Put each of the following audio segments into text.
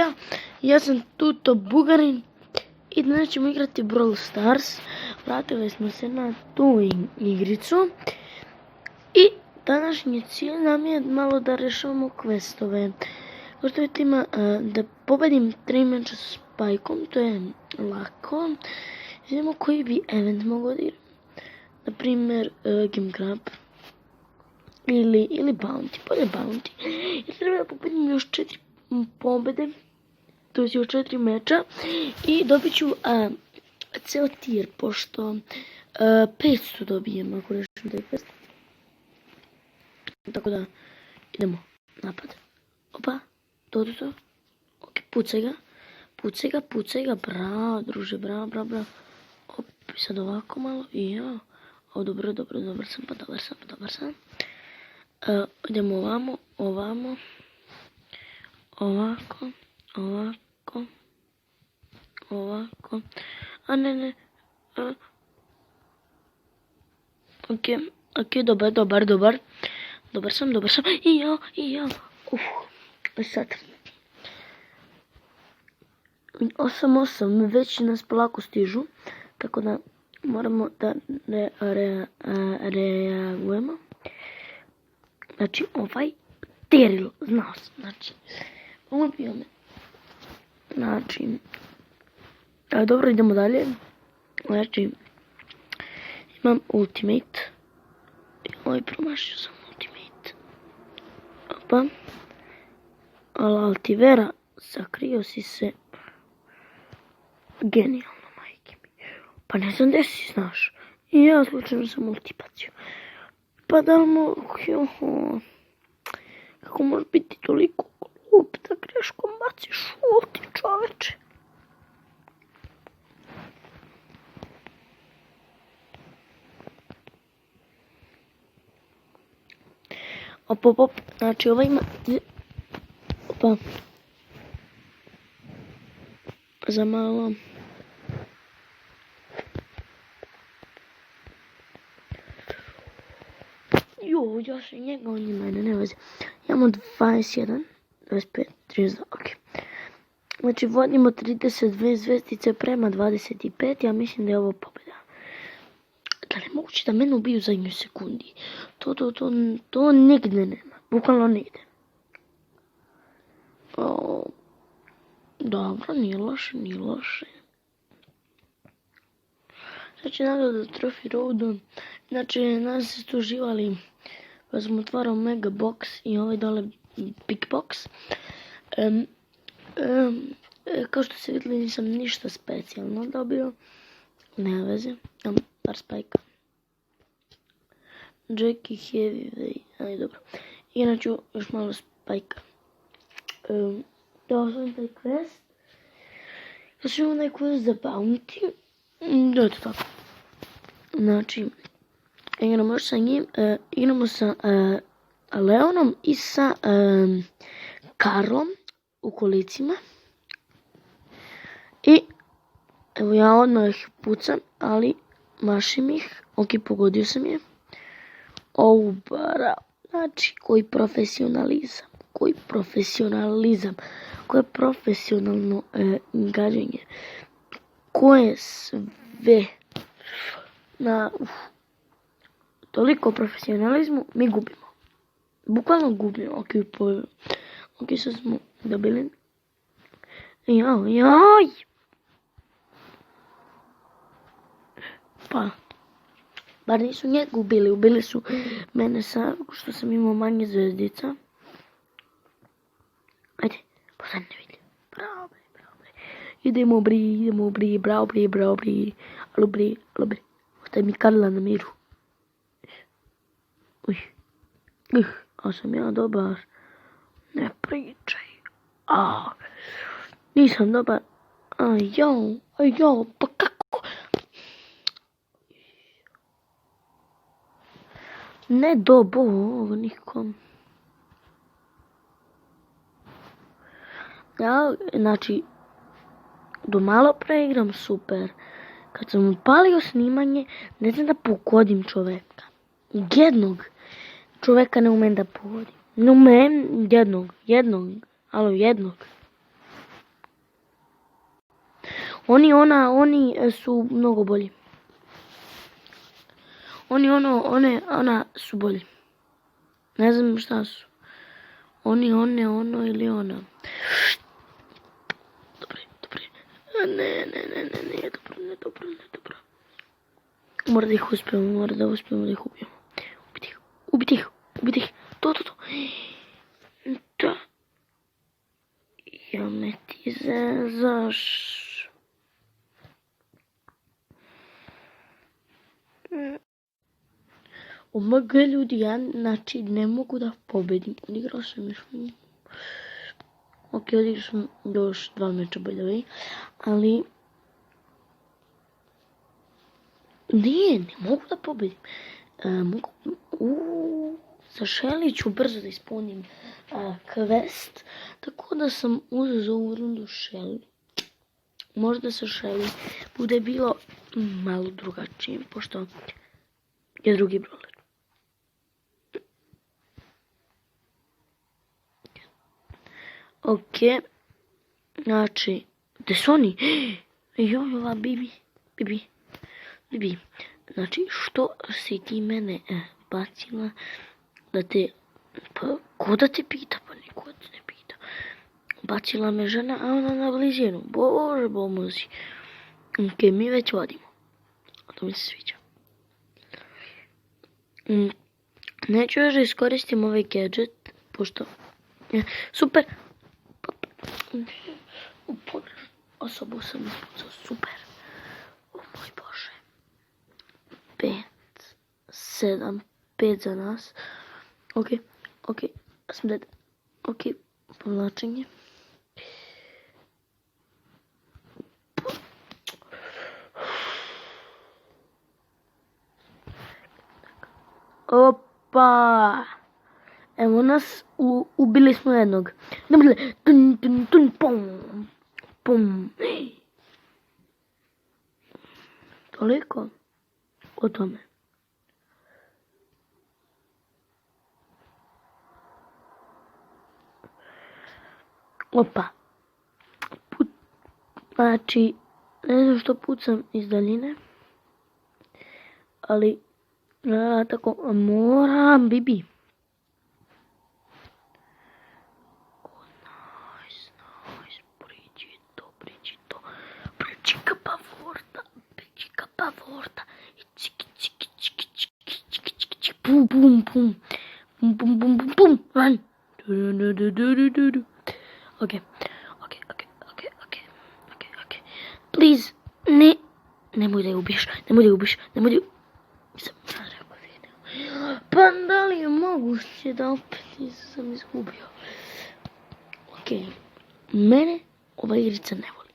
Andrija, ja sam Tuto Bugarin i danas ćemo igrati Brawl Stars. Vratili smo se na tu igricu i današnji cilj nam je malo da rešavamo questove. Kao što vidite ima da pobedim 3 meča s Spajkom, to je lako. Vidimo koji bi event mogao da igram. Naprimjer Game Grab ili Bounty, bolje Bounty. I treba da pobedim još 4 pobede, to je još 4 meča i dobit ću ceo tier, pošto 500 dobijem ako rešim taj quest. Tako da idemo, napad. Opa, to. Ok, pucaj ga, bravo druže, bravo. Op, sad ovako malo i ja. O, dobro sam. Idemo ovamo. Ovako. A ne. Ok, dobar. Dobar sam. I ja. Sad. 8, već nas polako stižu, tako da moramo da reagujemo. Znači, ovaj Daryl, znao sam, znači, ubio me. Znači, dobro, idemo dalje. Znači, imam ultimate. Oj, promašio sam ultimate. Opa. Altivera, sakrio si se. Genijalno, majke mi. Pa ne znam gdje si, znaš. I ja slučajno sam multipacio. Pa da li mogu... Kako može biti toliko glup da greškom baciš ulti, čoveče? Op. Znači ovaj ima... Opa. Za malo. Još i njega, on je mene, ne veze. Imamo 21, 25, 32, ok. Znači, vodimo 32 zvezdice prema 25, ja mislim da je ovo pobjeda. Da li je moguće da mene ubiju za jednu sekundi? To nigde nema, bukvalno nigde. Dobro, nije loše. Znači, nagrada Trophy Road, znači, nas se tu živali pa sam otvarao Mega Box i ovaj dole Big Box. Kao što se vidjeli, nisam ništa specijalno dobio. Nema veze, imam par Spajka. Jackie, Heavy, ali dobro. I inače još malo Spajka. Dao sam taj quest. Još imam taj quest za Bounty. Da je to tako. Znači, igramo još sa njim, igramo sa Leonom i sa Karlom u kolicima. I evo ja odmah ih pucam, ali mašim ih. Ok, pogodio sam je. Bravo. Znači, koji profesionalizam. Koje profesionalno gađenje. Koje sve na... Toliko profesionalizmu mi gubimo. Bukvalno gubimo. Ok, sad smo dobili. Jaj! Pa, bar nisu njega ubili su mene sa, što sam imao manje zvezdica. Ajde, poslednje vidi. Bravo. Idemo bri, bravo. Alo bri. Ostaj mi Karla na miru. A sam ja dobar. Ne pričaj. Nisam dobar. Pa kako? Ne dobo nikom. Ja, znači, do malo preigram super. Kad sam upalio snimanje, ne znam da pogodim čoveka. Jednog čoveka ne umem da pogodim. Ne umem jednog. Oni su mnogo bolji. Ona su bolji. Ne znam šta su. Ono ili ona. Dobre. Ne, dobro. Mora da ih uspijemo da ih ubijemo. Ubiti ih. To. Da. Ja me ti zezaš. Omaga ljudi, ja znači ne mogu da pobedim. Odigrao sam još 2 meča by the way, ali ne mogu da pobedim. Za Shelly ću brzo da ispunim quest, tako da sam uzeo za ovu rundu Shelly. Možda sa Shelly bude bilo malo drugačije, pošto je drugi brawler. Ok, znači, gdje su oni? Ova Bibi. Znači, što si ti mene bacila da te, pa ko da te pita, pa niko te ne pita. Bacila me žena, a ona na blizinu, bože pomozi. Ok, mi već vodimo, a to mi se sviđa. Neću još da iskoristim ovaj gadget, pošto, super. U pogrešnu osobu sam ispucao, super. O moj bože. 5 za nas. Ok, sam dead. Ok, povlačenje. Opa! Evo nas, ubili smo jednog. Tun, pum. Toliko o tome. Opa. Znači, ne znam što pucam iz daljine. Ali, tako, moram, Bibi. Porta. Pum. Run. Okay. Please. Nemoj da je ubiješ. Pa da li je moguće da opet sam izgubio? Ok. Mene ova igrica ne voli.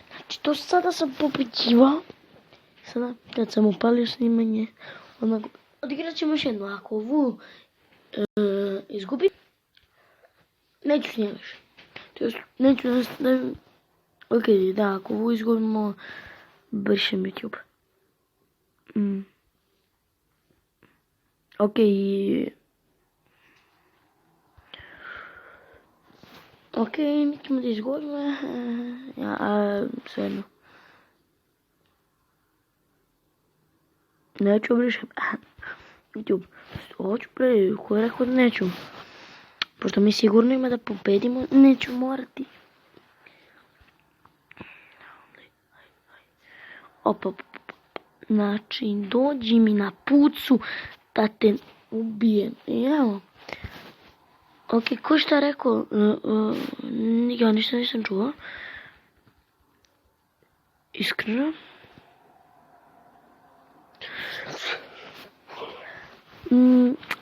Znači, to sada sam pobeđivao. Sada, kad sam upalio snimanje, odigrat ćemo još jednu. Ako ovu izgubim, neću snimati više. Neću da... Ok, da, ako ovu izgubimo, brišem YouTube. Ok, nećemo da izgubimo. Svejedno. Neću brišem. YouTube. Hoću ko je rekao da neću. Pošto mi sigurno ima da pobedimo, neću morati. Opa. Znači, dođi mi na pucu da te ubijem. Evo. Ok, ko šta je rekao? Ja ništa nisam čuo. Iskreno.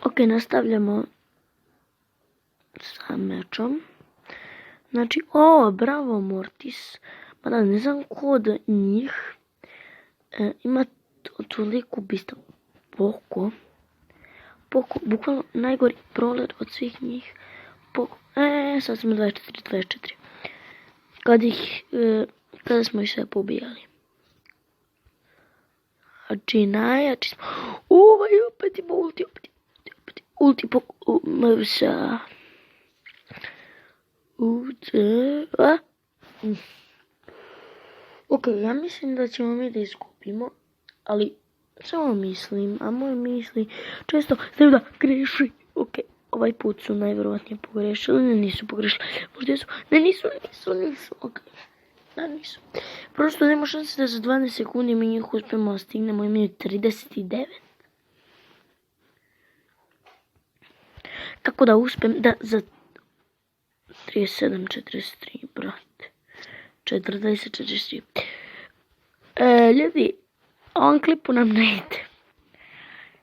Ok, nastavljamo sa mečom. Znači, bravo Mortis. Mada ne znam ko od njih ima toliko ubistva. Poco, bukvalno najgori brawler od svih njih. Poco, sad smo 24. Kada smo ih sve pobijali. Znači, najjači smo. Opet ima ulti, Ok, ja mislim da ćemo mi da izgubimo, ali samo mislim, a moje misli često znaju da greši. Ok, ovaj put su najvjerovatnije pogrešili, ne nisu pogrešili, možda su, ne nisu, ok, da nisu. Prosto nema šanse da za 12 sekundi mi njih uspijemo da stignemo, imaju 39. Kako da uspijem da za 37, 43, brate, 40, 43. Ljudi, ovom klipu nam ne ide.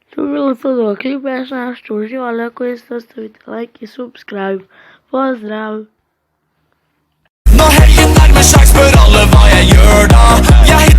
To je bilo to do klipa, ja sam nas uživali, ako jeste ostavite like i subscribe. Pozdrav! Nå helgen nærmer seg, spør alle hva jeg gjør da. Jeg